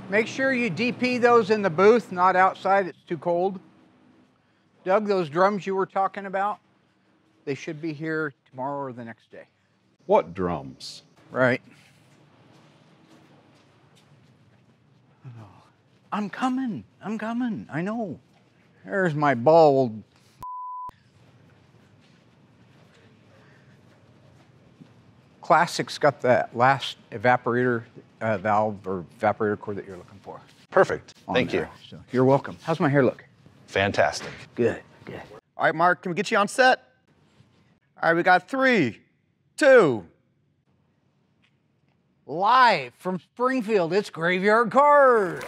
Make sure you DP those in the booth, not outside, it's too cold. Doug, those drums you were talking about, they should be here tomorrow or the next day. What drums? Right. I'm coming, I know. There's my bald. Classic's got that last evaporator valve or evaporator cord that you're looking for. Perfect, thank you. So you're welcome. How's my hair look? Fantastic. Good, good. All right, Mark, can we get you on set? All right, we got 3, 2. Live from Springfield, it's Graveyard Carz.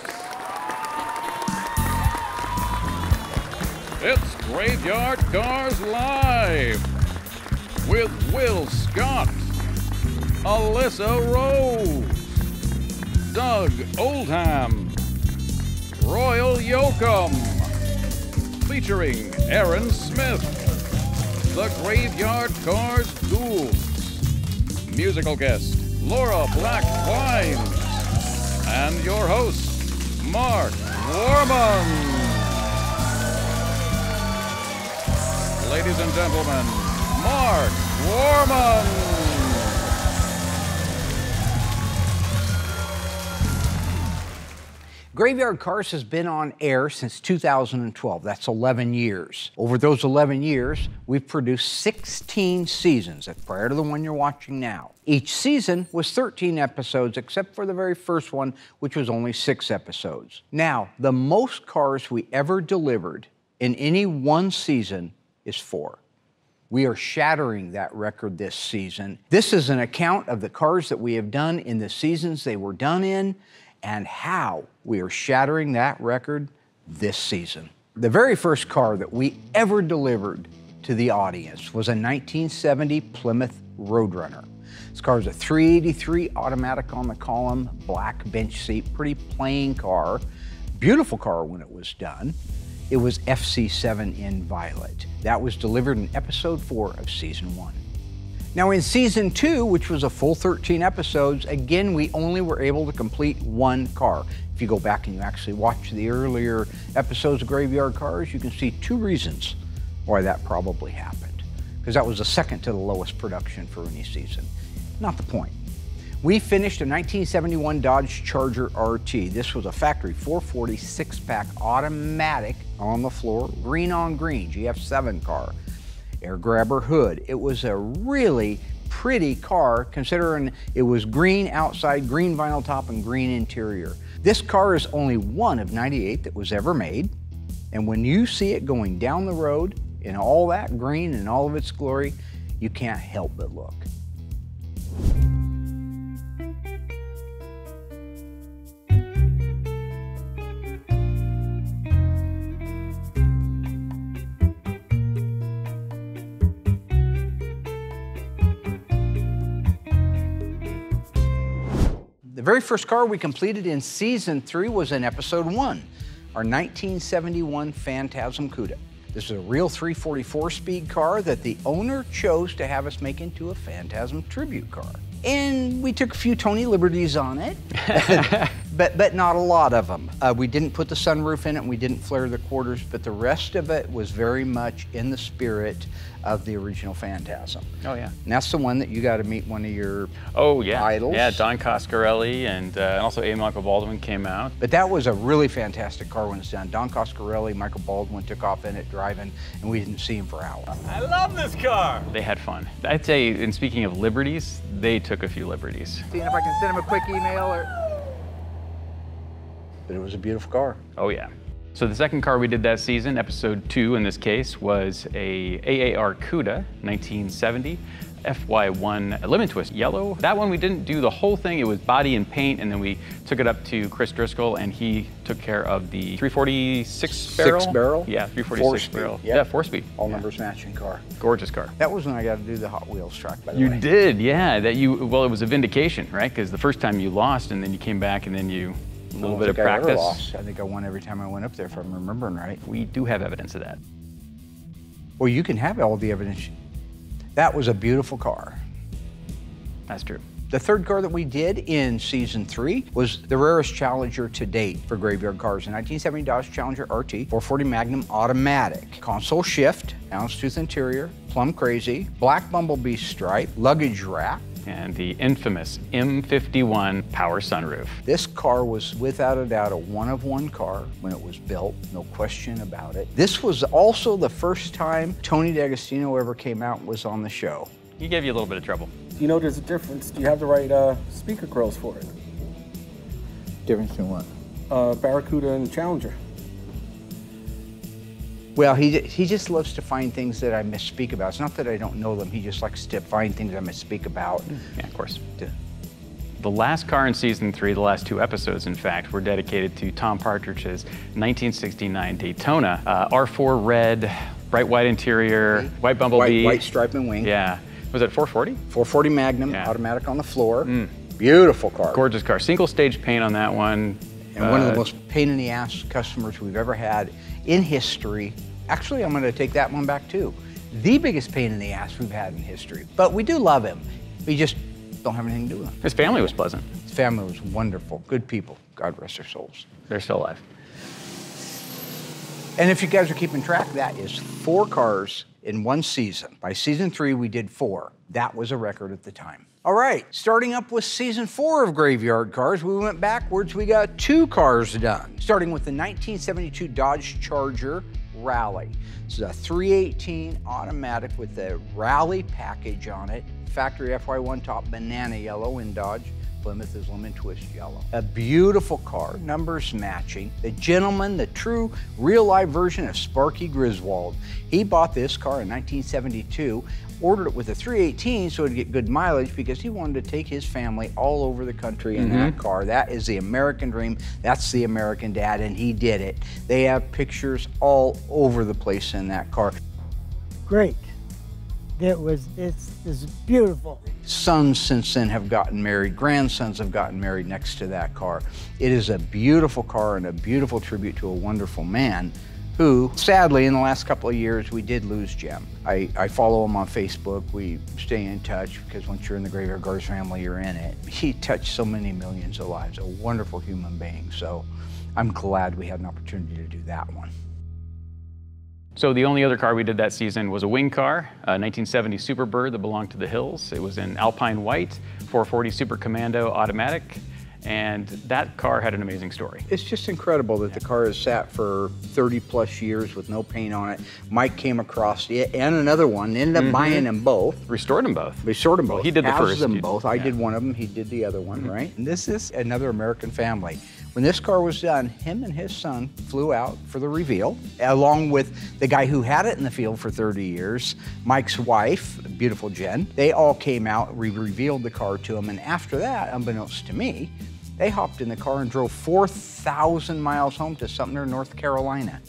It's Graveyard Carz Live with Will Scott, Alyssa Rose, Doug Oldham, Royal Yoakum, featuring Aaron Smith, the Graveyard Carz Ghouls, musical guest Laura Black Wines, and your host, Mark Warman. Ladies and gentlemen, Mark Warman. Graveyard Carz has been on air since 2012. That's 11 years. Over those 11 years, we've produced 16 seasons, that's prior to the one you're watching now. Each season was 13 episodes, except for the very first one, which was only 6 episodes. Now, the most cars we ever delivered in any one season is 4. We are shattering that record this season. This is an account of the cars that we have done in the seasons they were done in and how we are shattering that record this season. The very first car that we ever delivered to the audience was a 1970 Plymouth Roadrunner. This car is a 383 automatic on the column, black bench seat, pretty plain car. Beautiful car when it was done. It was FC7 in violet. That was delivered in episode 4 of season 1. Now in season 2, which was a full 13 episodes, again, we only were able to complete 1 car. If you go back and you actually watch the earlier episodes of Graveyard Carz, you can see 2 reasons why that probably happened. Because that was the second to the lowest production for any season. Not the point. We finished a 1971 Dodge Charger RT. This was a factory 440 6-pack automatic on the floor, green on green, GF7 car, air grabber hood. It was a really pretty car considering it was green outside, green vinyl top, and green interior. This car is only one of 98 that was ever made. And when you see it going down the road in all that green and all of its glory, you can't help but look. The very first car we completed in season 3 was in episode 1, our 1971 Phantasm Cuda. This is a real 344 speed car that the owner chose to have us make into a Phantasm tribute car. And we took a few Tony liberties on it, but not a lot of them. We didn't put the sunroof in it, and we didn't flare the quarters, but the rest of it was very much in the spirit of the original Phantasm. Oh yeah. And that's the one that you got to meet one of your idols. Yeah, Don Coscarelli and also A. Michael Baldwin came out. But that was a really fantastic car when it's done. Don Coscarelli, Michael Baldwin took off in it driving, and we didn't see him for hours. I love this car. They had fun. I'd say, and speaking of liberties, they took a few liberties. Seeing if I can send him a quick email or... But it was a beautiful car. Oh yeah. So the second car we did that season, episode 2 in this case, was a AAR Cuda, 1970, FY1 Lemon Twist yellow. That one we didn't do the whole thing, it was body and paint, and then we took it up to Chris Driscoll and he took care of the 346 barrel? 6 barrel? Yeah, 346 barrel. Yeah, 4-speed. All numbers matching car. Gorgeous car. That was when I got to do the Hot Wheels track, by the way. You did, yeah. Well, it was a vindication, right? Because the first time you lost and then you came back and then you... A little bit of practice. I think I won every time I went up there, if I'm remembering right. We do have evidence of that. Well, you can have all the evidence. That was a beautiful car. That's true. The third car that we did in season 3 was the rarest Challenger to date for Graveyard Cars, a 1970 Dodge Challenger RT 440 Magnum automatic. Console shift, houndstooth interior, plum crazy, black bumblebee stripe, luggage rack, and the infamous M51 power sunroof. This car was without a doubt a one-of-one car when it was built, no question about it. This was also the first time Tony D'Agostino ever came out and was on the show. He gave you a little bit of trouble. You know there's a difference. Do you have the right speaker grills for it? Difference in what? Barracuda and Challenger. Well, he just loves to find things that I misspeak about. It's not that I don't know them, he just likes to find things I misspeak about. Yeah, of course. The last car in season 3, the last 2 episodes, in fact, were dedicated to Tom Partridge's 1969 Daytona. R4 red, bright white interior, white bumblebee. White stripe and wing. Yeah. Was it 440? 440 Magnum, automatic on the floor. Beautiful car. Gorgeous car. Single stage paint on that one. And one of the most pain in the ass customers we've ever had in history. Actually, I'm gonna take that one back too. The biggest pain in the ass we've had in history. But we do love him. We just don't have anything to do with him. His family was pleasant. His family was wonderful, good people. God rest their souls. They're still alive. And if you guys are keeping track, that is 4 cars in one season. By season 3, we did 4. That was a record at the time. All right, starting up with season 4 of Graveyard Cars, we went backwards. We got 2 cars done. Starting with the 1972 Dodge Charger Rally. This is a 318 automatic with the Rally package on it. Factory FY1 top, banana yellow in Dodge. Plymouth is lemon twist yellow. A beautiful car, numbers matching. The gentleman, the true real life version of Sparky Griswold. He bought this car in 1972, ordered it with a 318 so it'd get good mileage because he wanted to take his family all over the country in that car. That is the American dream. That's the American dad, and he did it. They have pictures all over the place in that car. Great. It's beautiful. Sons since then have gotten married, grandsons have gotten married next to that car. It is a beautiful car and a beautiful tribute to a wonderful man who, sadly, in the last couple of years, we did lose Jim. I follow him on Facebook. We stay in touch because once you're in the Graveyard Cars family, you're in it. He touched so many millions of lives, a wonderful human being. So I'm glad we had an opportunity to do that one. So the only other car we did that season was a wing car, a 1970 Superbird that belonged to the Hills. It was in Alpine White, 440 Super Commando automatic, and that car had an amazing story. It's just incredible that the car has sat for 30 plus years with no paint on it. Mike came across it and another one, ended up buying them both. Restored them both. Restored them both. Well, he did the Housed first. them both. I did one of them, he did the other one, right? And this is another American family. When this car was done, him and his son flew out for the reveal, along with the guy who had it in the field for 30 years, Mike's wife, beautiful Jen. They all came out, we revealed the car to him, and after that, unbeknownst to me, they hopped in the car and drove 4,000 miles home to Sumter, North Carolina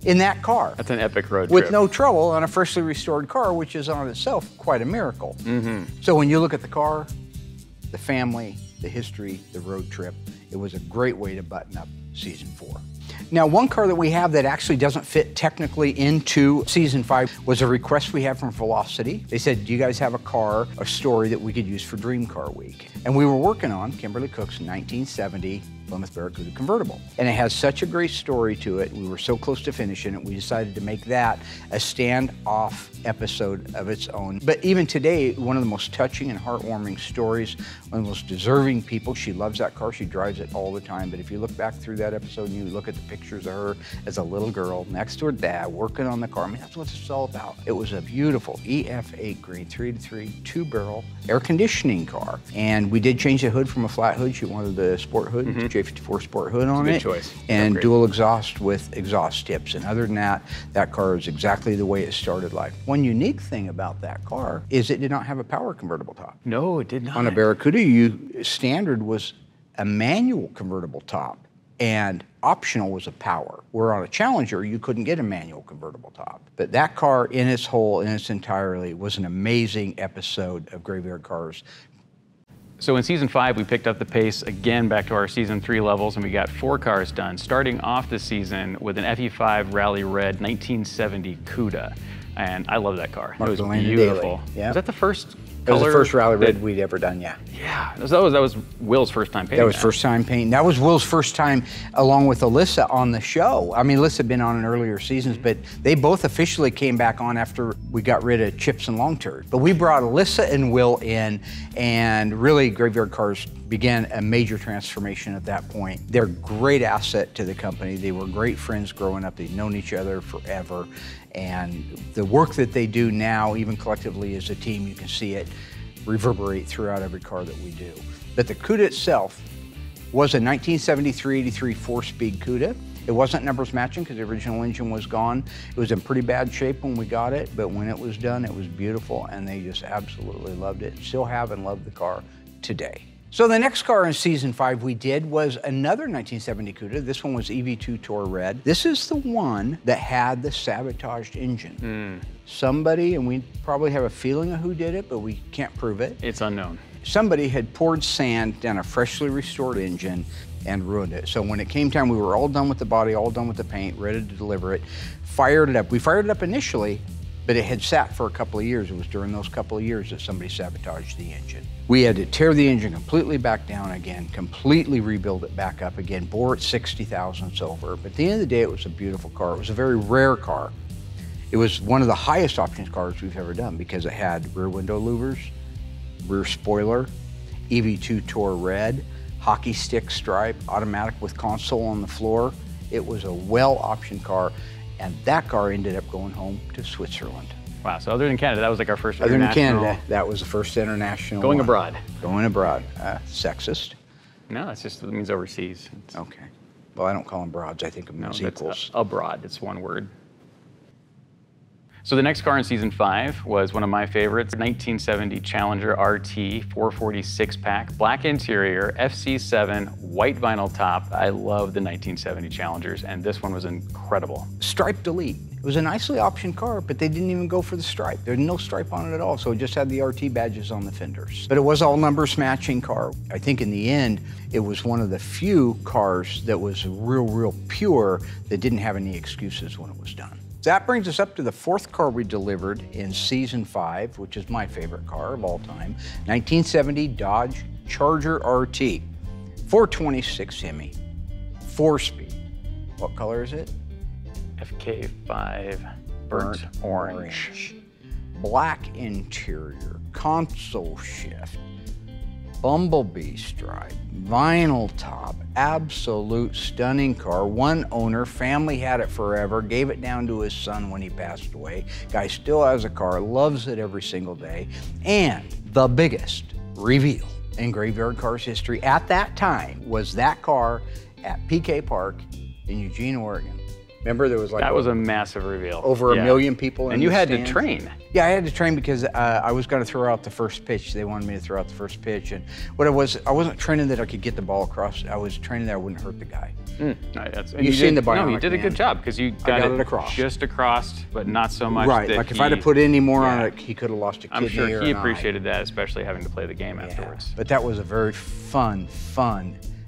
in that car. That's an epic road with trip. no trouble on a freshly restored car, which is on itself quite a miracle. So when you look at the car, the family, the history, the road trip, it was a great way to button up season 4. Now, one car that we have that actually doesn't fit technically into season 5 was a request we had from Velocity. They said, do you guys have a car, a story that we could use for Dream Car Week? And we were working on Kimberly Cook's 1970 Plymouth Barracuda convertible. And it has such a great story to it. We were so close to finishing it, we decided to make that a stand-off episode of its own. But even today, one of the most touching and heartwarming stories, one of the most deserving people. She loves that car, she drives it all the time. But if you look back through that episode and you look at the pictures of her as a little girl next to her dad working on the car, I mean, that's what it's all about. It was a beautiful EF8 green 3-3 2-barrel air conditioning car. And we did change the hood from a flat hood. She wanted the sport hood, J54 sport hood on it. Good choice. And dual exhaust with exhaust tips. And other than that, that car is exactly the way it started life. One unique thing about that car is it did not have a power convertible top. No, it did not. On a Barracuda, standard was a manual convertible top, and optional was a power. Where on a Challenger, you couldn't get a manual convertible top. But that car in its whole, in its entirety, was an amazing episode of Graveyard Cars. So in season 5, we picked up the pace again back to our season 3 levels, and we got 4 cars done, starting off the season with an FE5 Rally Red 1970 CUDA. And I love that car. It was Magdalena beautiful. Daly, yeah. Was that the first It was the color first rally red that- we'd ever done, yeah. Yeah, that was Will's first time painting. That was first time painting. That was Will's first time along with Alyssa on the show. I mean, Alyssa had been on in earlier seasons, but they both officially came back on after we got rid of Chips and Long Turd. But we brought Alyssa and Will in, and really Graveyard Carz began a major transformation at that point. They're a great asset to the company. They were great friends growing up. They'd known each other forever. And the work that they do now, even collectively as a team, you can see it reverberate throughout every car that we do. But the CUDA itself was a 1973-83 four-speed CUDA. It wasn't numbers matching because the original engine was gone. It was in pretty bad shape when we got it, but when it was done, it was beautiful, and they just absolutely loved it. Still have and love the car today. So the next car in season 5 we did was another 1970 CUDA. This one was EV2 Tour Red. This is the one that had the sabotaged engine. Somebody, and we probably have a feeling of who did it, but we can't prove it. It's unknown. Somebody had poured sand down a freshly restored engine and ruined it. So when it came time, we were all done with the body, all done with the paint, ready to deliver it, fired it up. We fired it up initially, but it had sat for a couple of years. It was during those couple of years that somebody sabotaged the engine. We had to tear the engine completely back down again, completely rebuild it back up again, bore it 60 thousandths over. But at the end of the day, it was a beautiful car. It was a very rare car. It was one of the highest options cars we've ever done because it had rear window louvers, rear spoiler, EV2 Tour Red, hockey stick stripe, automatic with console on the floor. It was a well-optioned car, and that car ended up going home to Switzerland. Wow, so other than Canada, that was like our first Other than international. Canada, that was the first international Going one. abroad. Going abroad. Sexist? No, it means overseas. Okay. Well, I don't call them broads. I think of them as equals. Abroad, it's one word. So the next car in season 5 was one of my favorites, 1970 Challenger RT 446 pack, black interior, FC7, white vinyl top. I love the 1970 Challengers, and this one was incredible. Stripe Delete. It was a nicely optioned car, but they didn't even go for the stripe. There was no stripe on it at all, so it just had the RT badges on the fenders. But it was all numbers matching car. I think in the end, it was one of the few cars that was real pure that didn't have any excuses when it was done. That brings us up to the 4th car we delivered in season 5, which is my favorite car of all time, 1970 Dodge Charger RT, 426 Hemi, 4-speed. What color is it? FK5 burnt orange. Black interior, console shift, bumblebee stripe, vinyl top, absolute stunning car. One owner, family had it forever, gave it down to his son when he passed away. Guy still has a car, loves it every single day. And the biggest reveal in Graveyard Carz history at that time was that car at PK Park in Eugene, Oregon. Remember, there was like that was a massive reveal. Over a million people in And you the had stands. to train. Yeah, I had to train because I was going to throw out the first pitch. They wanted me to throw out the first pitch. And what it was, I wasn't training that I could get the ball across. I was training that I wouldn't hurt the guy. You've seen the Bionic No, you did a good Man. job because you got it across. Just across, but not so much. Right, that like if I'd have put any more on Yeah. it, he could have lost a kidney I'm sure or he an eye. appreciated that, especially having to play the game afterwards. But that was a very fun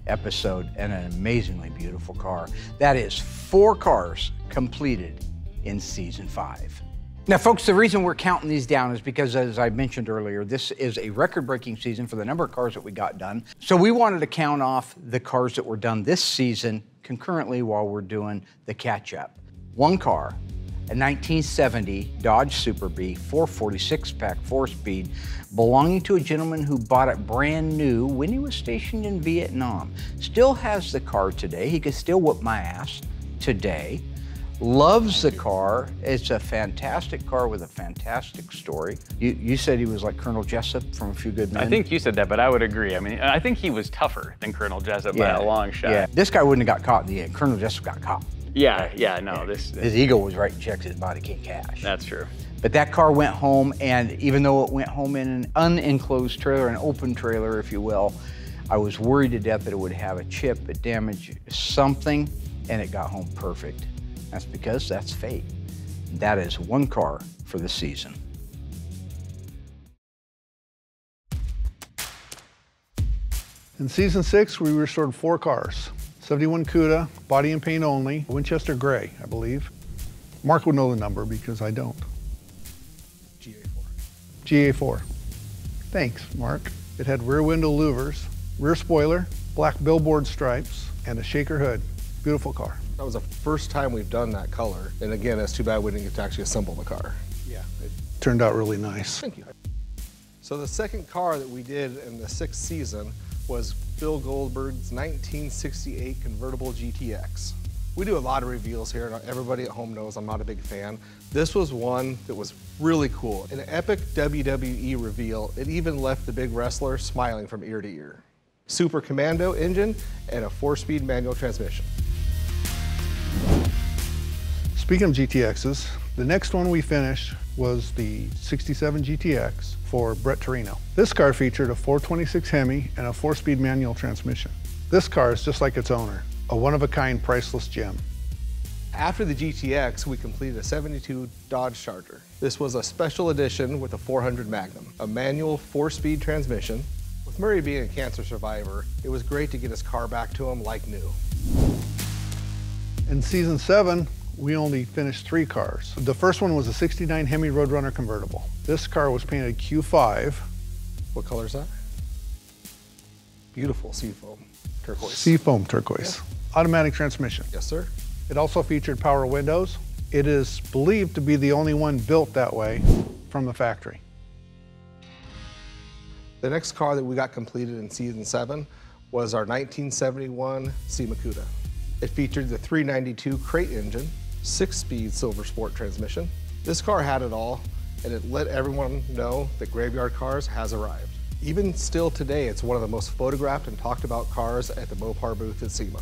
episode and an amazingly beautiful car. That is 4 cars completed in season 5. Now, folks, the reason we're counting these down is because, as I mentioned earlier, this is a record-breaking season for the number of cars that we got done. So we wanted to count off the cars that were done this season concurrently while we're doing the catch-up. One car, a 1970 Dodge Super Bee 446-pack 4-speed, belonging to a gentleman who bought it brand new when he was stationed in Vietnam. Still has the car today. He could still whoop my ass today. Loves the car. It's a fantastic car with a fantastic story. You said he was like Colonel Jessup from A Few Good Men. I think you said that, but I would agree. I mean, I think he was tougher than Colonel Jessup by a long shot. Yeah, this guy wouldn't have got caught in the end. Colonel Jessup got caught. His ego was writing checks, his body can't cash. That's true. But that car went home, and even though it went home in an unenclosed trailer, an open trailer, if you will, I was worried to death that it would have a chip, a damage, something, and it got home perfect. That's because that's fate. That is 1 car for the season. In season 6, we restored 4 cars. 71 CUDA, body and paint only, Winchester gray, I believe. Mark would know the number because I don't. GA4. Thanks, Mark. It had rear window louvers, rear spoiler, black billboard stripes, and a shaker hood. Beautiful car. That was the first time we've done that color. And again, it's too bad we didn't get to actually assemble the car. Yeah, it turned out really nice. Thank you. So the second car that we did in the 6th season was Phil Goldberg's 1968 convertible GTX. We do a lot of reveals here, and everybody at home knows I'm not a big fan. This was one that was really cool. An epic WWE reveal. It even left the big wrestler smiling from ear to ear. Super Commando engine and a 4-speed manual transmission. Speaking of GTXs, the next one we finished was the 67 GTX for Brett Torino. This car featured a 426 Hemi and a 4-speed manual transmission. This car is just like its owner, a one-of-a-kind priceless gem. After the GTX, we completed a 72 Dodge Charger. This was a special edition with a 400 Magnum, a manual 4-speed transmission. With Murray being a cancer survivor, it was great to get his car back to him like new. In season 7, we only finished 3 cars. The first one was a 69 Hemi Roadrunner convertible. This car was painted Q5. What color is that? Beautiful seafoam turquoise. Seafoam turquoise. Yeah. Automatic transmission. Yes, sir. It also featured power windows. It is believed to be the only one built that way from the factory. The next car that we got completed in season 7 was our 1971 Sema. It featured the 392 crate engine, 6-speed Silver Sport transmission. This car had it all, and it let everyone know that Graveyard Cars has arrived. Even still today, it's one of the most photographed and talked about cars at the Mopar booth at Sema.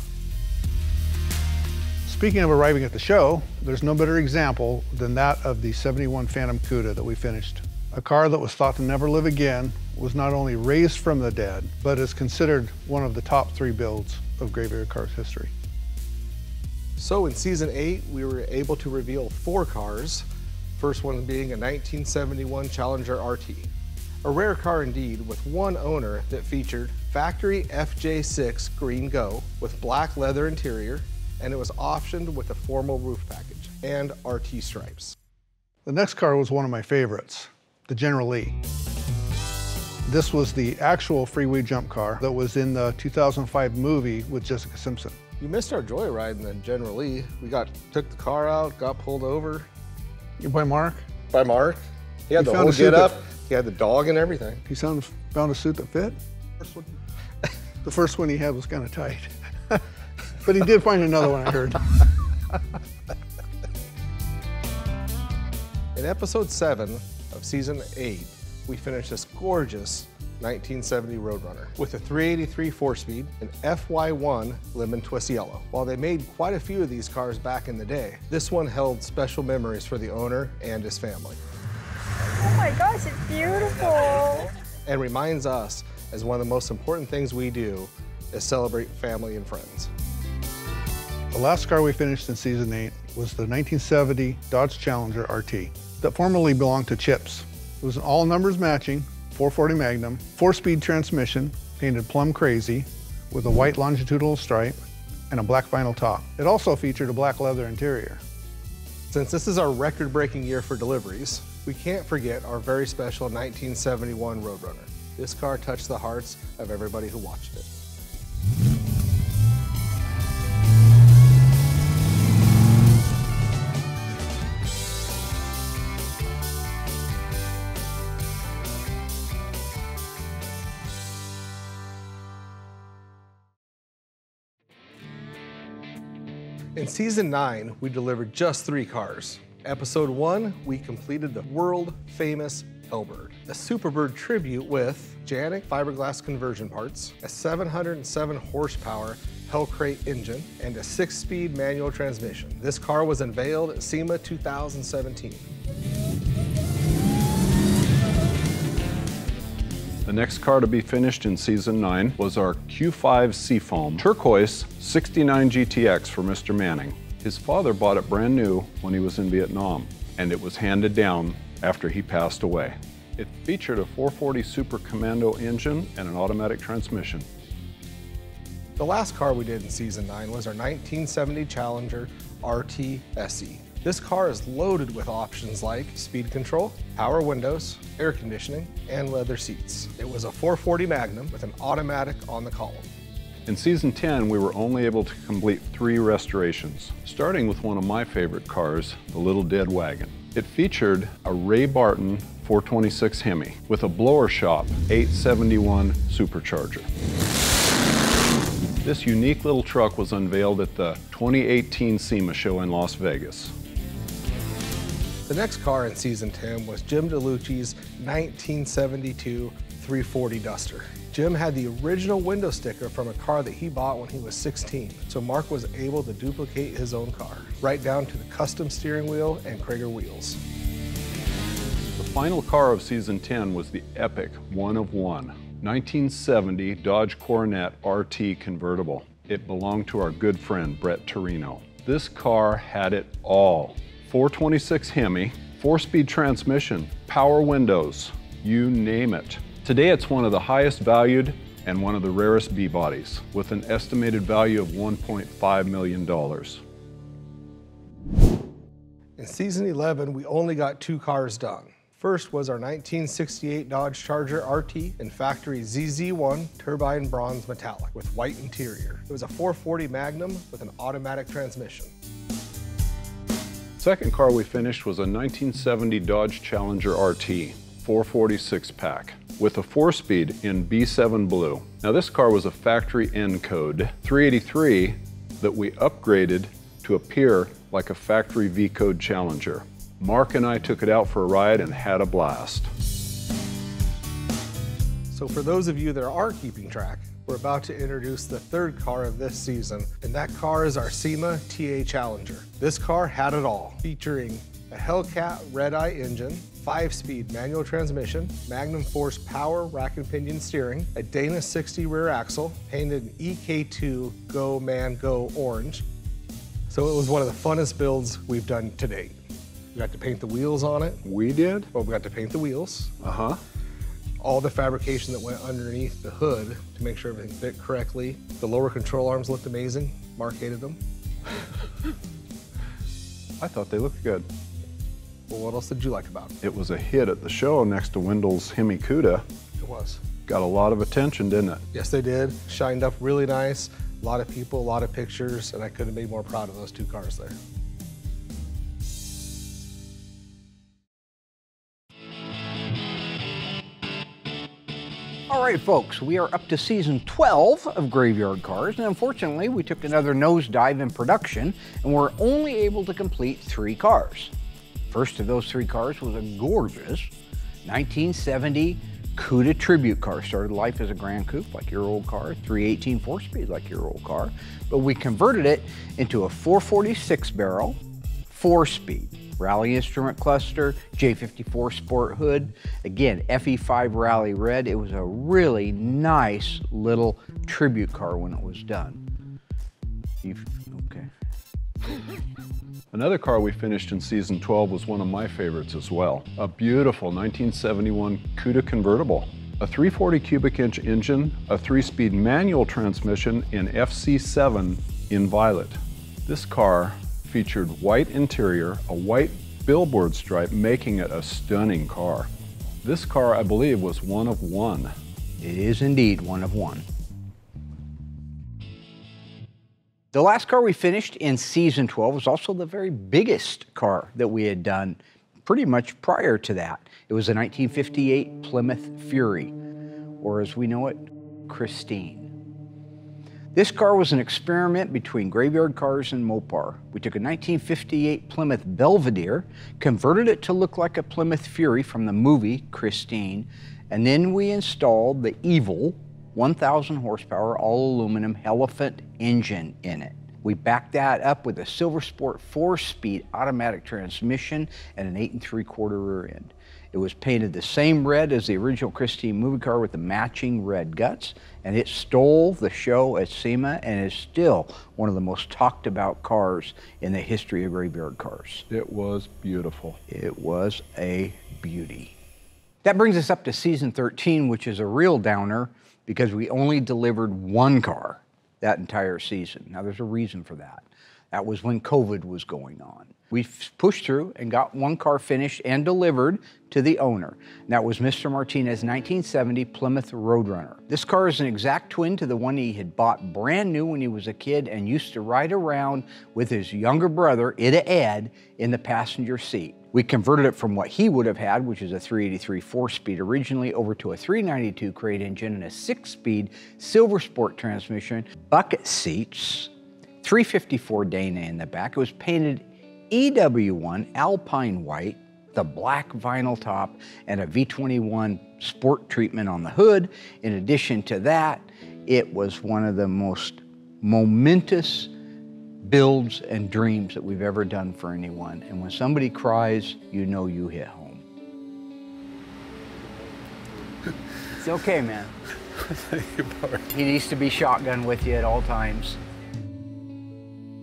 Speaking of arriving at the show, there's no better example than that of the 71 Phantom Cuda that we finished. A car that was thought to never live again, was not only raised from the dead, but is considered one of the top 3 builds of Graveyard Cars history. So in season 8, we were able to reveal 4 cars. First one being a 1971 Challenger RT. A rare car indeed, with one owner that featured factory FJ6 Green Go with black leather interior, and it was optioned with a formal roof package and RT stripes. The next car was one of my favorites, the General Lee. This was the actual freeway jump car that was in the 2005 movie with Jessica Simpson. You missed our joyride in the General Lee. We took the car out, got pulled over. You by Mark? By Mark. He had the whole get up. He had the dog and everything. He found a suit that fit? The first one he had was kind of tight. But he did find another one, I heard. In episode 7 of season 8, we finished this gorgeous 1970 Roadrunner with a 383 4-speed and FY1 lemon twist yellow. While they made quite a few of these cars back in the day, this one held special memories for the owner and his family. Oh my gosh, it's beautiful. And reminds us, as one of the most important things we do, is celebrate family and friends. The last car we finished in season 8 was the 1970 Dodge Challenger RT that formerly belonged to Chips. It was an all numbers matching 440 Magnum, 4-speed transmission, painted plum crazy, with a white longitudinal stripe and a black vinyl top. It also featured a black leather interior. Since this is our record-breaking year for deliveries, we can't forget our very special 1971 Roadrunner. This car touched the hearts of everybody who watched it. In season 9, we delivered just 3 cars. Episode 1, we completed the world-famous Hellbird, a Superbird tribute with Janik fiberglass conversion parts, a 707 horsepower Hellcrate engine, and a 6-speed manual transmission. This car was unveiled at SEMA 2017. The next car to be finished in season 9 was our Q5 Seafoam Turquoise 69 GTX for Mr. Manning. His father bought it brand new when he was in Vietnam, and it was handed down after he passed away. It featured a 440 Super Commando engine and an automatic transmission. The last car we did in season 9 was our 1970 Challenger RT SE. This car is loaded with options like speed control, power windows, air conditioning, and leather seats. It was a 440 Magnum with an automatic on the column. In Season 10, we were only able to complete 3 restorations, starting with one of my favorite cars, the Little Dead Wagon. It featured a Ray Barton 426 Hemi with a blower shop 871 supercharger. This unique little truck was unveiled at the 2018 Sema show in Las Vegas. The next car in Season 10 was Jim DeLucci's 1972 340 Duster. Jim had the original window sticker from a car that he bought when he was 16, so Mark was able to duplicate his own car, right down to the custom steering wheel and Krager wheels. The final car of Season 10 was the epic one of one 1970 Dodge Coronet RT convertible. It belonged to our good friend Brett Torino. This car had it all. 426 Hemi, 4-speed transmission, power windows, you name it. Today it's one of the highest valued and one of the rarest B-bodies, with an estimated value of $1.5 million. In Season 11, we only got 2 cars done. First was our 1968 Dodge Charger RT in factory ZZ1 turbine bronze metallic with white interior. It was a 440 Magnum with an automatic transmission. Second car we finished was a 1970 Dodge Challenger RT, 446 pack, with a 4-speed in B7 blue. Now this car was a factory N code 383 that we upgraded to appear like a factory V code Challenger. Mark and I took it out for a ride and had a blast. So for those of you that are keeping track, we're about to introduce the third car of this season, and that car is our Sema TA Challenger. This car had it all, featuring a Hellcat red-eye engine, 5-speed manual transmission, Magnum Force power rack and pinion steering, a Dana 60 rear axle, painted in EK2 Go Man Go orange. So it was one of the funnest builds we've done to date. We got to paint the wheels on it. We did? Well, we got to paint the wheels. Uh-huh. All the fabrication that went underneath the hood to make sure everything fit correctly. The lower control arms looked amazing. Mark hated them. I thought they looked good. Well, what else did you like about it? It was a hit at the show next to Wendell's Hemi Cuda. It was. Got a lot of attention, didn't it? Yes, they did. Shined up really nice. A lot of people, a lot of pictures, and I couldn't be more proud of those 2 cars there. All right, folks, we are up to Season 12 of Graveyard Carz, and unfortunately, we took another nosedive in production, and we're only able to complete 3 cars. First of those 3 cars was a gorgeous 1970 Cuda tribute car. Started life as a Grand Coupe, like your old car, 318 4-speed, like your old car, but we converted it into a 446 barrel, 4-speed. Rally instrument cluster, J54 sport hood, again, FE5 Rally red. It was a really nice little tribute car when it was done. Okay. Another car we finished in Season 12 was one of my favorites as well. A beautiful 1971 Cuda convertible. A 340 cubic inch engine, a 3-speed manual transmission in FC7 in violet. This car featured white interior, a white billboard stripe, making it a stunning car. This car, I believe, was one of one. It is indeed one of one. The last car we finished in Season 12 was also the very biggest car that we had done pretty much prior to that. It was a 1958 Plymouth Fury, or as we know it, Christine. This car was an experiment between Graveyard Carz and Mopar. We took a 1958 Plymouth Belvedere, converted it to look like a Plymouth Fury from the movie Christine, and then we installed the evil 1,000 horsepower all aluminum Elephant engine in it. We backed that up with a Silver Sport 4-speed automatic transmission and an 8 3/4 rear end. It was painted the same red as the original Christine movie car with the matching red guts, and it stole the show at Sema and is still one of the most talked about cars in the history of Graveyard Carz. It was beautiful. It was a beauty. That brings us up to Season 13, which is a real downer because we only delivered 1 car that entire season. Now there's a reason for that. That was when COVID was going on. We pushed through and got one car finished and delivered to the owner. And that was Mr. Martinez's 1970 Plymouth Roadrunner. This car is an exact twin to the one he had bought brand new when he was a kid and used to ride around with his younger brother, Ida Ed, in the passenger seat. We converted it from what he would have had, which is a 383 4-speed originally, over to a 392 crate engine and a 6-speed Silver Sport transmission, bucket seats, 354 Dana in the back. It was painted EW1 Alpine White, the black vinyl top, and a V21 sport treatment on the hood. In addition to that, it was one of the most momentous builds and dreams that we've ever done for anyone. And when somebody cries, you know you hit home. It's okay, man. Thank you, Bart. He needs to be shotgun with you at all times.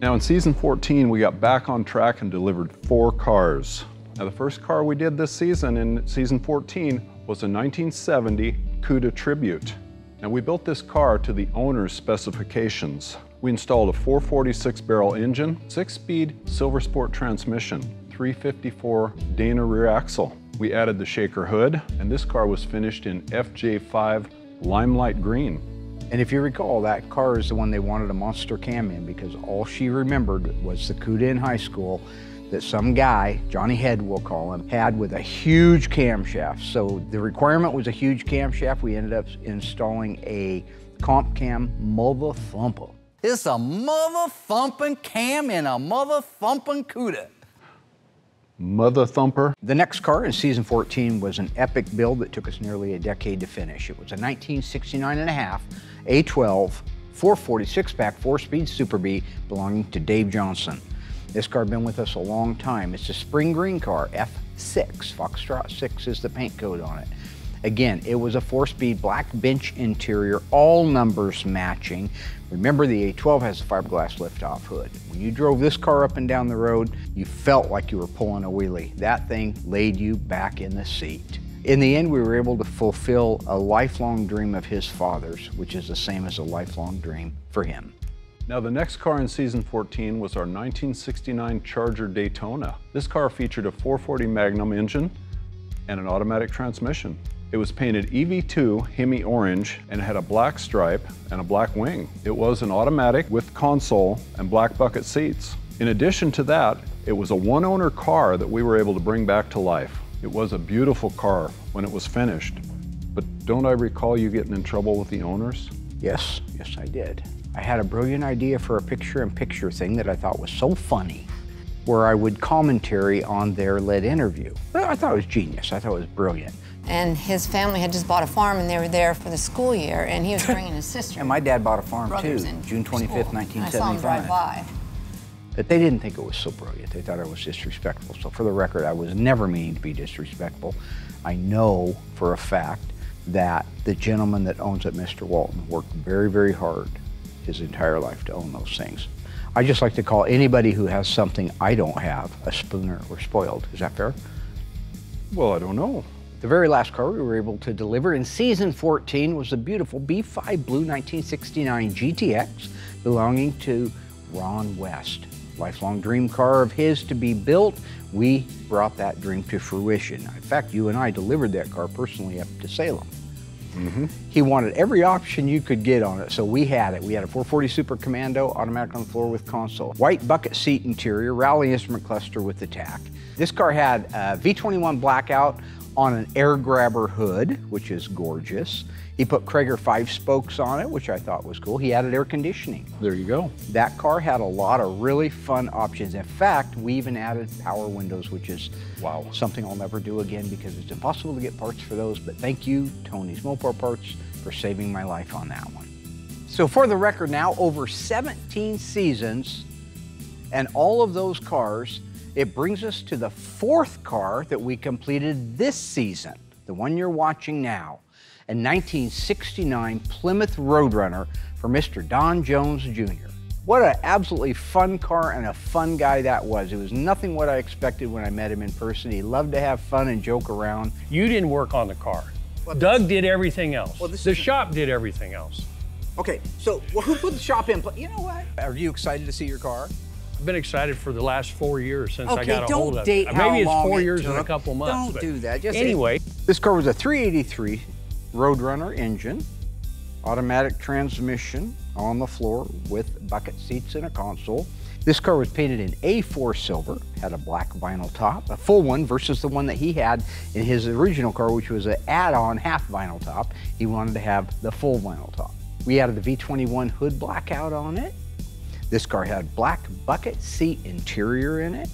Now in season 14, we got back on track and delivered 4 cars. Now the first car we did this season in season 14 was a 1970 Cuda Tribute. Now we built this car to the owner's specifications. We installed a 446 barrel engine, 6-speed Silver Sport transmission, 354 Dana rear axle. We added the shaker hood, and this car was finished in FJ5 Limelight Green. And if you recall, that car is the one they wanted a monster cam in because all she remembered was the Cuda in high school that some guy, Johnny Head we'll call him, had with a huge camshaft. So the requirement was a huge camshaft. We ended up installing a comp cam mother thumper. It's a mother thumping cam in a mother thumping Cuda. Mother thumper. The next car in season 14 was an epic build that took us nearly a decade to finish. It was a 1969.5 A12 446-pack 4-speed Super B belonging to Dave Johnson. This car had been with us a long time. It's a spring green car, F6. Foxtrot 6 is the paint code on it. Again, it was a 4-speed black bench interior, all numbers matching. Remember, the A12 has a fiberglass liftoff hood. When you drove this car up and down the road, you felt like you were pulling a wheelie. That thing laid you back in the seat. In the end, we were able to fulfill a lifelong dream of his father's, which is the same as a lifelong dream for him. Now the next car in season 14 was our 1969 Charger Daytona. This car featured a 440 Magnum engine and an automatic transmission. It was painted EV2 Hemi Orange and had a black stripe and a black wing. It was an automatic with console and black bucket seats. In addition to that, it was a one-owner car that we were able to bring back to life. It was a beautiful car when it was finished. But don't I recall you getting in trouble with the owners? Yes, I did. I had a brilliant idea for a picture-in-picture thing that I thought was so funny, where I would commentary on their lead interview. Well, I thought it was genius. I thought it was brilliant. And his family had just bought a farm and they were there for the school year and he was bringing his sister. And my dad bought a farm too, June 25th, 1975. I saw him drive by. But they didn't think it was so brilliant. They thought I was disrespectful. So for the record, I was never meaning to be disrespectful. I know for a fact that the gentleman that owns it, Mr. Walton, worked very, very hard his entire life to own those things. I just like to call anybody who has something I don't have a spooner or spoiled. Is that fair? Well, I don't know. The very last car we were able to deliver in season 14 was the beautiful B5 Blue 1969 GTX belonging to Ron West. Lifelong dream car of his to be built. We brought that dream to fruition. In fact, you and I delivered that car personally up to Salem. He wanted every option you could get on it, so we had it. We had a 440 Super Commando, automatic on the floor with console, white bucket seat interior, rally instrument cluster with the tack. This car had a V21 blackout on an air grabber hood, which is gorgeous. He put Krager 5 spokes on it, which I thought was cool. He added air conditioning. There you go. That car had a lot of really fun options. In fact, we even added power windows, which is something I'll never do again because it's impossible to get parts for those. But thank you, Tony's Mopar Parts, for saving my life on that one. So for the record now, over 17 seasons and all of those cars, it brings us to the 4th car that we completed this season, the one you're watching now, a 1969 Plymouth Roadrunner for Mr. Don Jones Jr. What an absolutely fun car and a fun guy that was. It was nothing what I expected when I met him in person. He loved to have fun and joke around. You didn't work on the car. Well, Doug did everything else. Well, the shop did everything else. Okay, so who put the shop in place? You know what? Are you excited to see your car? I've been excited for the last 4 years since I Okay, got a hold don't of date it. how Maybe it's long 4 it years and a took. couple months. Don't but do that. Just anyway. This car was a 383 Roadrunner engine, automatic transmission on the floor with bucket seats and a console. This car was painted in A4 silver, had a black vinyl top, a full one versus the one that he had in his original car, which was an add-on half vinyl top. He wanted to have the full vinyl top. We added the V21 hood blackout on it. This car had black bucket seat interior in it,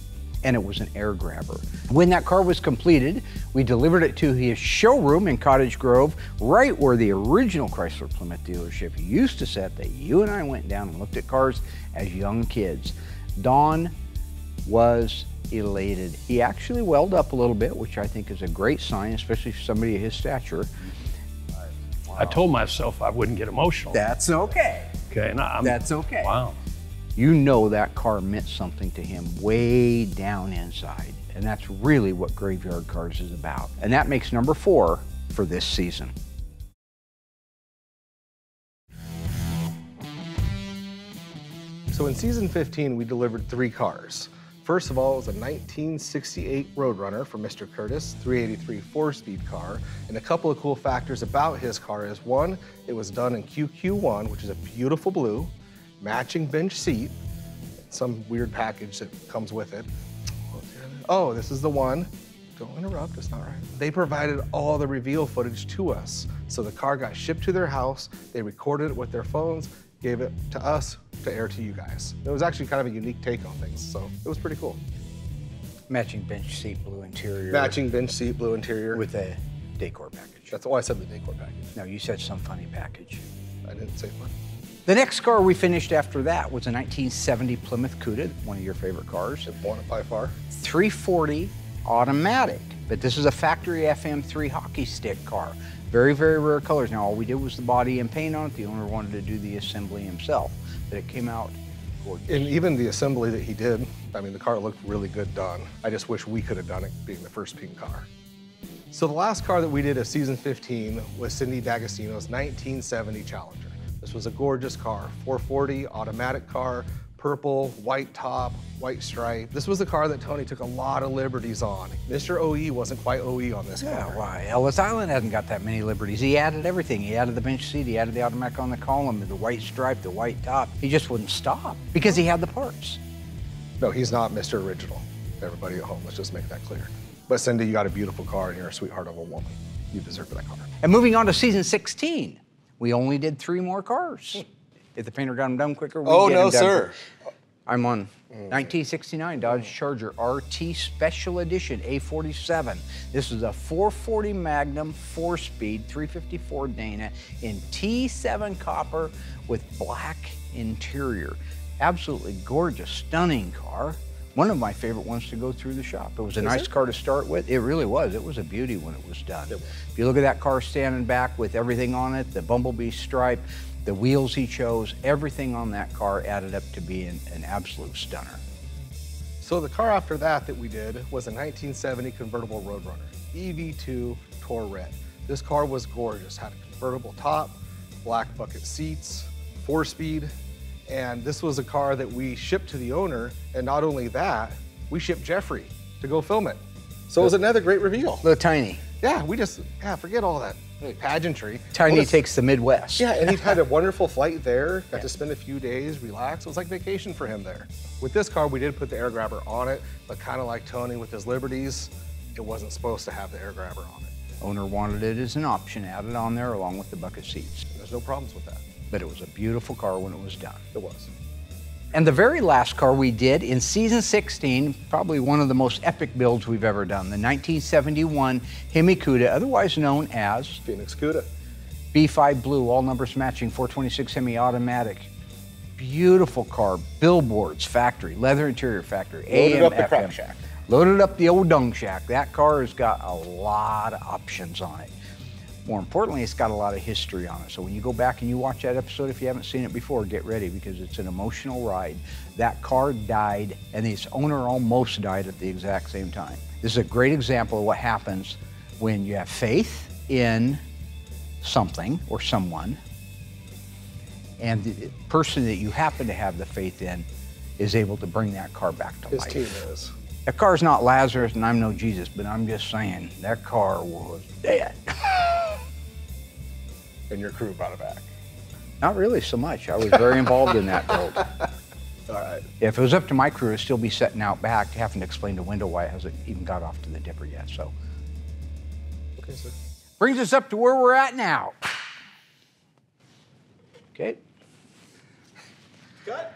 and it was an air grabber. When that car was completed, we delivered it to his showroom in Cottage Grove, right where the original Chrysler Plymouth dealership used to sit, that you and I went down and looked at cars as young kids. Don was elated. He actually welled up a little bit, which I think is a great sign, especially for somebody of his stature. I told myself I wouldn't get emotional. That's okay. Okay, and That's okay. Wow. You know that car meant something to him way down inside. And that's really what Graveyard Carz is about. And that makes number 4 for this season. So in season 15, we delivered 3 cars. First of all, it was a 1968 Roadrunner for Mr. Curtis, 383 4-speed car. And a couple of cool factors about his car is, one, it was done in QQ1, which is a beautiful blue, matching bench seat, some weird package that comes with it. Oh, this is the one. Don't interrupt, it's not right. They provided all the reveal footage to us. So the car got shipped to their house, they recorded it with their phones, gave it to us to air to you guys. It was actually kind of a unique take on things, so it was pretty cool. Matching bench seat, blue interior. Matching bench seat, blue interior. With a decor package. That's why I said the decor package. No, you said some funny package. I didn't say funny. The next car we finished after that was a 1970 Plymouth Cuda, one of your favorite cars. It won it by far. 340 automatic, but this is a factory FM3 hockey stick car. Very, very rare colors. Now, all we did was the body and paint on it. The owner wanted to do the assembly himself, but it came out gorgeous. And even the assembly that he did, I mean, the car looked really good done. I just wish we could have done it being the first pink car. So the last car that we did of season 15 was Cindy D'Agostino's 1970 Challenger. This was a gorgeous car, 440 automatic car, purple, white top, white stripe. This was the car that Tony took a lot of liberties on. Mr. OE wasn't quite OE on this car. Yeah, why? Ellis Island hasn't got that many liberties. He added everything. He added the bench seat, he added the automatic on the column, the white stripe, the white top. He just wouldn't stop because he had the parts. No, he's not Mr. Original. Everybody at home, let's just make that clear. But Cindy, you got a beautiful car and you're a sweetheart of a woman. You deserve that car. And moving on to season 16, we only did 3 more cars. If the painter got them done quicker, we'd Oh, get no, them done sir. quicker. I'm on 1969 Dodge Charger RT Special Edition A47. This is a 440 Magnum 4-speed 354 Dana in T7 copper with black interior. Absolutely gorgeous, stunning car. One of my favorite ones to go through the shop. It was a nice car to start with. It really was. It was a beauty when it was done. If you look at that car standing back with everything on it, the bumblebee stripe, the wheels he chose, everything on that car added up to being an absolute stunner. So the car after that we did was a 1970 convertible Roadrunner, EV2 Tour Red. This car was gorgeous, had a convertible top, black bucket seats, 4-speed, and this was a car that we shipped to the owner, and not only that, we shipped Jeffrey to go film it. So it was another great reveal. Little Tiny. Yeah, forget all that pageantry. Tiny takes the Midwest. Yeah, and he had a wonderful flight there, got to spend a few days, relax. It was like vacation for him there. With this car, we did put the air grabber on it, but kind of like Tony with his liberties, it wasn't supposed to have the air grabber on it. Owner wanted it as an option, added on there along with the bucket seats. There's no problems with that. But it was a beautiful car when it was done. It was. And the very last car we did in season 16, probably one of the most epic builds we've ever done, the 1971 Hemi Cuda, otherwise known as Phoenix Cuda. B5 blue, all numbers matching, 426 Hemi automatic. Beautiful car, billboards, factory, leather interior factory, Loaded AM, up the FM. crack shack. Loaded up the old dung shack. That car has got a lot of options on it. More importantly, it's got a lot of history on it. So when you go back and you watch that episode, if you haven't seen it before, get ready because it's an emotional ride. That car died and its owner almost died at the exact same time. This is a great example of what happens when you have faith in something or someone, and the person that you happen to have the faith in is able to bring that car back to His life. team is. That car's not Lazarus and I'm no Jesus, but I'm just saying, that car was dead. And your crew brought it back. Not really so much. I was very involved in that build. All right. If it was up to my crew, it'd still be sitting out back, having to explain to Window why it hasn't even got off to the dipper yet, so. Okay, sir. Brings us up to where we're at now. Okay. Cut.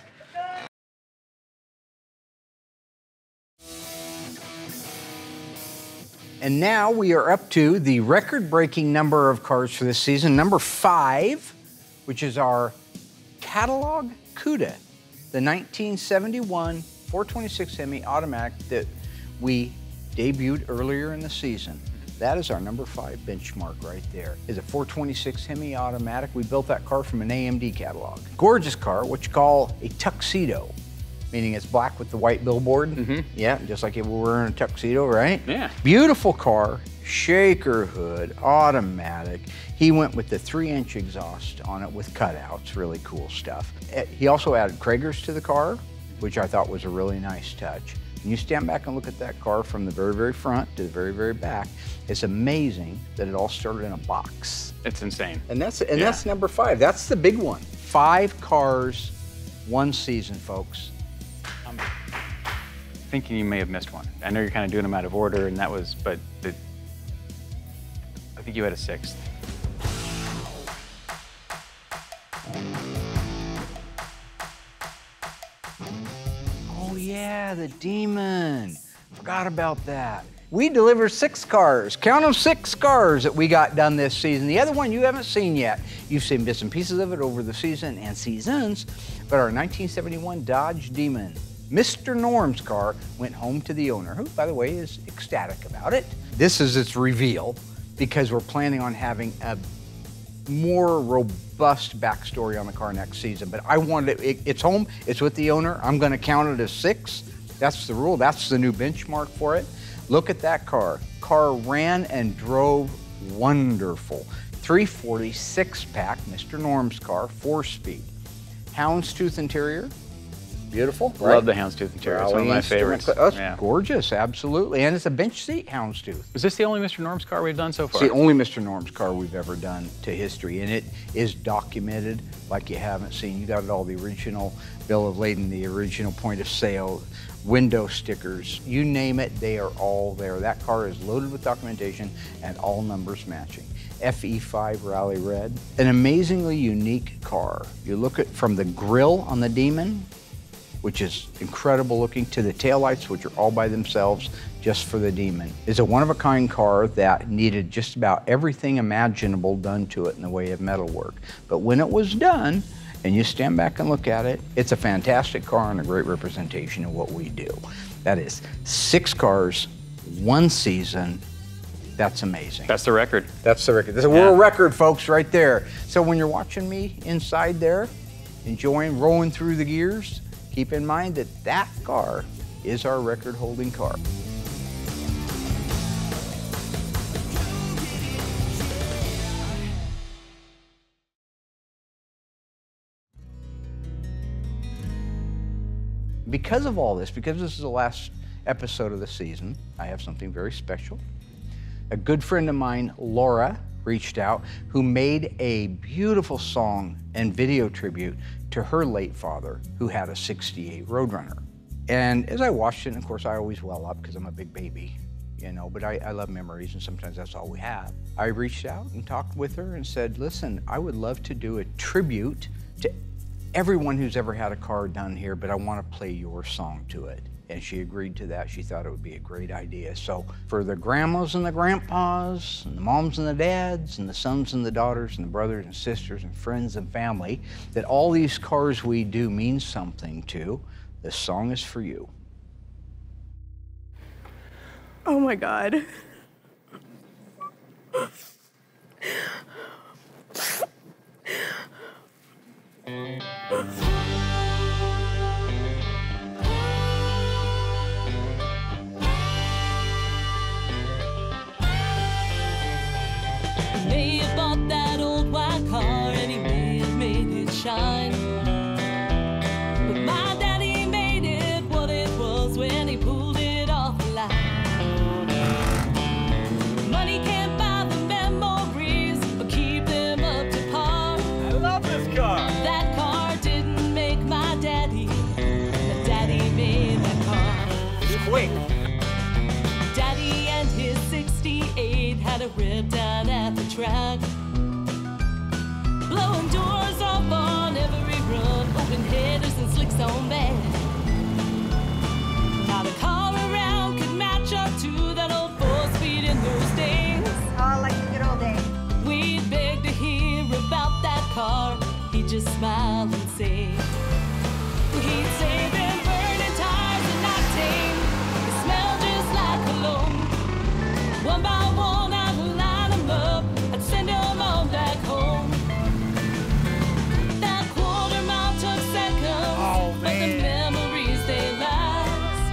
And now we are up to the record-breaking number of cars for this season, number 5, which is our catalog CUDA, the 1971 426 Hemi automatic that we debuted earlier in the season. That is our number 5 benchmark right there. It's a 426 Hemi automatic. We built that car from an AMD catalog. Gorgeous car, what you call a tuxedo, meaning it's black with the white billboard. Yeah, just like if we were in a tuxedo, right? Yeah. Beautiful car, shaker hood, automatic. He went with the 3-inch exhaust on it with cutouts, really cool stuff. He also added Kragers to the car, which I thought was a really nice touch. When you stand back and look at that car from the very, very front to the very, very back, it's amazing that it all started in a box. It's insane. And that's number 5. That's the big one. 5 cars, 1 season, folks. I'm thinking you may have missed one. I know you're kind of doing them out of order, and that was, but I think you had a 6th. Oh yeah, the Demon. Forgot about that. We delivered 6 cars. Count them, 6 cars that we got done this season. The other one you haven't seen yet. You've seen bits and pieces of it over the season and seasons, but our 1971 Dodge Demon, Mr. Norm's car, went home to the owner, who, by the way, is ecstatic about it. This is its reveal because we're planning on having a more robust backstory on the car next season, but I wanted it's home, it's with the owner. I'm gonna count it as 6. That's the rule, that's the new benchmark for it. Look at that car. Car ran and drove wonderful. 340 6-pack, Mr. Norm's car, 4-speed. Houndstooth interior, beautiful. Right? Love the houndstooth interior. It's one of my favorites. That's gorgeous, absolutely. And it's a bench seat houndstooth. Is this the only Mr. Norm's car we've done so far? It's the only Mr. Norm's car we've ever done to history, and it is documented like you haven't seen. You got it all, the original bill of lading, the original point of sale, window stickers, you name it, they are all there. That car is loaded with documentation and all numbers matching. FE5 Rally Red, an amazingly unique car. You look at from the grille on the Demon, which is incredible looking, to the taillights, which are all by themselves just for the Demon. It's a one-of-a-kind car that needed just about everything imaginable done to it in the way of metalwork. But when it was done, and you stand back and look at it, it's a fantastic car and a great representation of what we do. That is 6 cars, 1 season. That's amazing. That's the record. That's the record. That's a world record, folks, right there. So when you're watching me inside there, enjoying rolling through the gears, keep in mind that that car is our record-holding car. Because of all this, because this is the last episode of the season, I have something very special. A good friend of mine, Laura, reached out, who made a beautiful song and video tribute to her late father, who had a '68 Roadrunner. And as I watched it, and of course I always well up because I'm a big baby, you know, but I love memories and sometimes that's all we have. I reached out and talked with her and said, listen, I would love to do a tribute to everyone who's ever had a car done here, but I want to play your song to it. And she agreed to that. She thought it would be a great idea. So for the grandmas and the grandpas, and the moms and the dads, and the sons and the daughters, and the brothers and sisters, and friends and family, that all these cars we do mean something to, this song is for you. Oh my God. May have bought that old white car and he may have made it shine, but my daddy made rip down at the track. Blowing doors off on every run, open headers and slicks on back. Not a car around could match up to that old 4-speed in those days. Oh, like the good old days. We'd beg to hear about that car. He'd just smile and say, he'd say them burning tires and octane, they smell just like cologne. One by one I'd line them up, I'd send them on back home. That quarter mile took seconds, but the memories they last.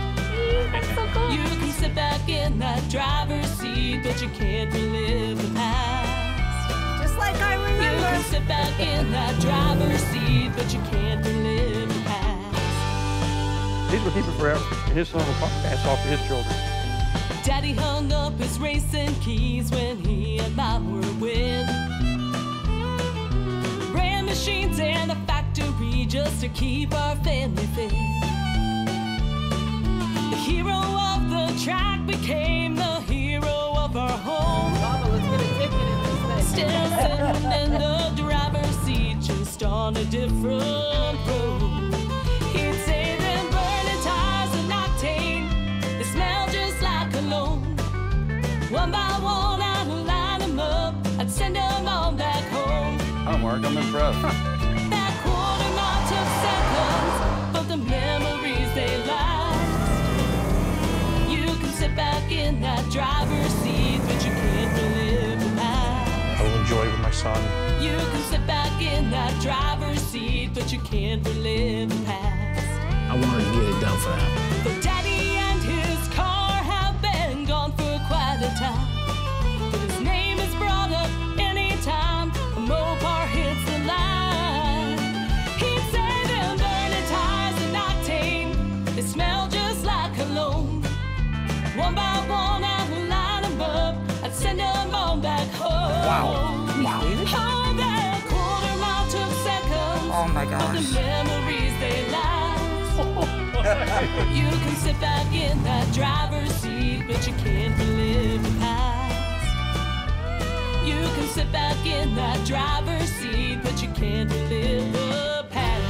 That's so cool. You can sit back in that driver's seat, but you can't relive the past. Just like I remember. You can sit back in that driver's seat, but you can't relive the past. These will keep it forever, and his son will pass off to his children. Daddy hung up his racing keys when he and Mom were wed. Ran machines in a factory just to keep our family fed. The hero of the track became the hero of our home. Mama, let's get a ticket in this thing. Still sitting in the driver's seat, just on a different road. He'd say them burning tires and octane, they smell just like cologne. One by one I'd line them up, I'd send them on back home. Oh, Mark, I'm impressed. That quarter mile took seconds, but the memories they last. You can sit back in that driver's seat, but you can't relive the past. I will enjoy it with my son. You can sit back in that driver's seat, but you can't relive the past. I wanted to get it done for him. But Daddy and his car have been gone for quite a time. But his name is brought up anytime a Mopar hits the line. He'd say them burning tires and octane, they smell just like cologne. One by one I'd line them up, I'd send them on back home. Wow. Oh, that quarter mile took seconds, Oh my but the gosh. memories they last. You can sit back in that driver's seat, but you can't relive the past. You can sit back in that driver's seat, but you can't relive the past.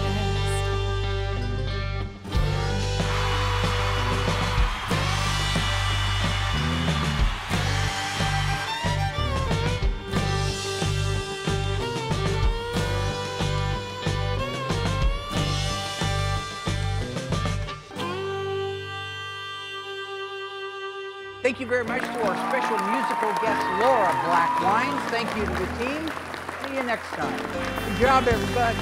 Thank you very much to our special musical guest, Laura Blackwine. Thank you to the team. See you next time. Good job, everybody.